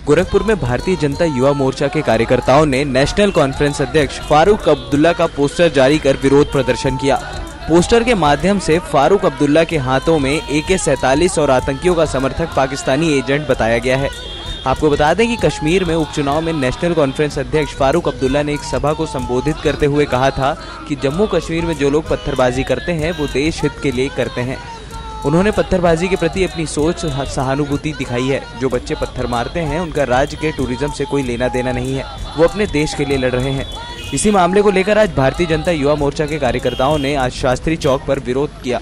गोरखपुर में भारतीय जनता युवा मोर्चा के कार्यकर्ताओं ने नेशनल कॉन्फ्रेंस अध्यक्ष फारूक अब्दुल्ला का पोस्टर जारी कर विरोध प्रदर्शन किया। पोस्टर के माध्यम से फारूक अब्दुल्ला के हाथों में AK-47 और आतंकियों का समर्थक पाकिस्तानी एजेंट बताया गया है। आपको बता दें कि कश्मीर में उपचुनाव में नेशनल कॉन्फ्रेंस अध्यक्ष फारूक अब्दुल्ला ने एक सभा को संबोधित करते हुए कहा था कि जम्मू कश्मीर में जो लोग पत्थरबाजी करते हैं वो देश हित के लिए करते हैं। उन्होंने पत्थरबाजी के प्रति अपनी सोच सहानुभूति दिखाई है। जो बच्चे पत्थर मारते हैं उनका राज्य के टूरिज्म से कोई लेना देना नहीं है, वो अपने देश के लिए लड़ रहे हैं। इसी मामले को लेकर आज भारतीय जनता युवा मोर्चा के कार्यकर्ताओं ने आज शास्त्री चौक पर विरोध किया।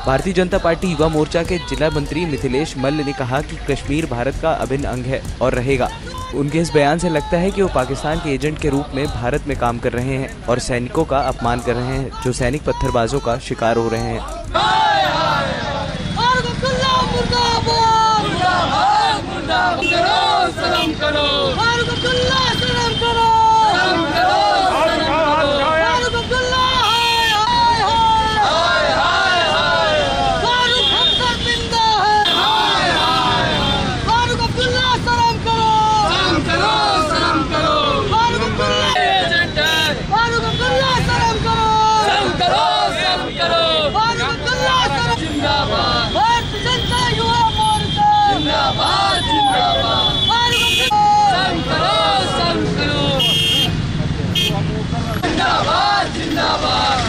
भारतीय जनता पार्टी युवा मोर्चा के जिला मंत्री मिथिलेश मल्ल ने कहा कि कश्मीर भारत का अभिन्न अंग है और रहेगा। उनके इस बयान से लगता है कि वो पाकिस्तान के एजेंट के रूप में भारत में काम कर रहे हैं और सैनिकों का अपमान कर रहे हैं जो सैनिक पत्थरबाजों का शिकार हो रहे हैं।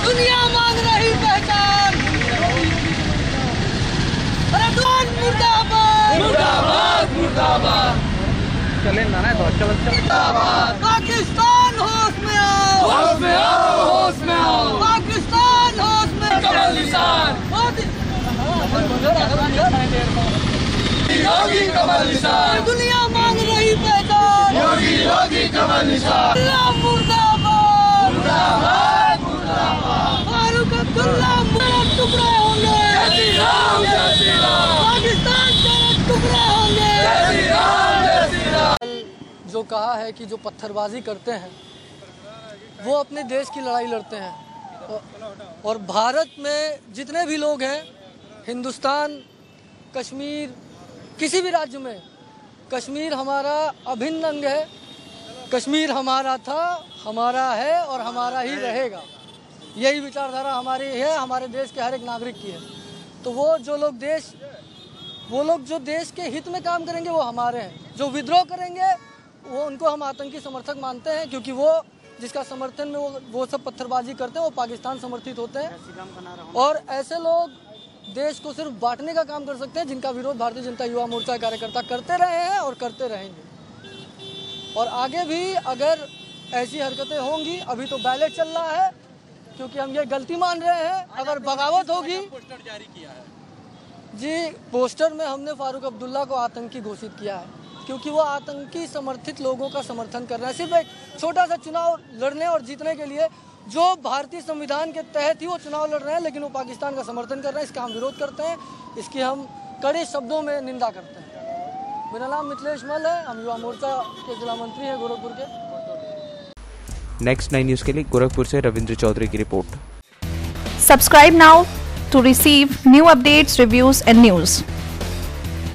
दुनिया मांग रही पहचान, मुर्दाबाद मुर्दाबाद मुर्दाबाद। चले ना तो पाकिस्तान होश में आओ, होश में आओ, होश में आओ। पाकिस्तान होश में कमल निशान, योगी कमल निशान। दुनिया मांग रही पहचान, योगी योगी कमल निशान। मुर्दाबाद मुर्दाबाद मुर्दाबाद। फारूक अब्दुल्ला टुकड़े होंगे, जय श्री राम जय श्री राम। पाकिस्तान के टुकड़े होंगे, जय श्री राम जय श्री राम। जो कहा है कि जो पत्थरबाजी करते हैं वो अपने देश की लड़ाई लड़ते हैं, और भारत में जितने भी लोग हैं, हिंदुस्तान, कश्मीर, किसी भी राज्य में कश्मीर हमारा अभिन्न अंग है। कश्मीर हमारा था, हमारा है और हमारा ही रहेगा। यही विचारधारा हमारी है, हमारे देश के हर एक नागरिक की है। तो वो लोग जो देश के हित में काम करेंगे वो हमारे हैं। जो विद्रोह करेंगे वो उनको हम आतंकी समर्थक मानते हैं, क्योंकि वो जिसका समर्थन में वो सब पत्थरबाजी करते हैं वो पाकिस्तान समर्थित होते हैं। और ऐसे लोग देश को सिर्फ बांटने का काम कर सकते हैं, जिनका विरोध भारतीय जनता युवा मोर्चा कार्यकर्ता करते रहे हैं और करते रहेंगे। और आगे भी अगर ऐसी हरकतें होंगी, अभी तो बैलेट चल रहा है, क्योंकि हम ये गलती मान रहे हैं। अगर बगावत होगी, पोस्टर जारी किया है जी, पोस्टर में हमने फारूक अब्दुल्ला को आतंकी घोषित किया है, क्योंकि वो आतंकी समर्थित लोगों का समर्थन कर रहे हैं। सिर्फ एक छोटा सा चुनाव लड़ने और जीतने के लिए, जो भारतीय संविधान के तहत ही वो चुनाव लड़ रहे हैं, लेकिन वो पाकिस्तान का समर्थन कर रहे हैं। इसका हम विरोध करते हैं, इसकी हम कड़े शब्दों में निंदा करते हैं। मेरा नाम मिथिलेश मल्ल है, हम युवा मोर्चा के जिला मंत्री हैं गोरखपुर के। नेक्स्ट 9 न्यूज के लिए गोरखपुर से रविंद्र चौधरी की report. Subscribe now to receive new updates, reviews and news.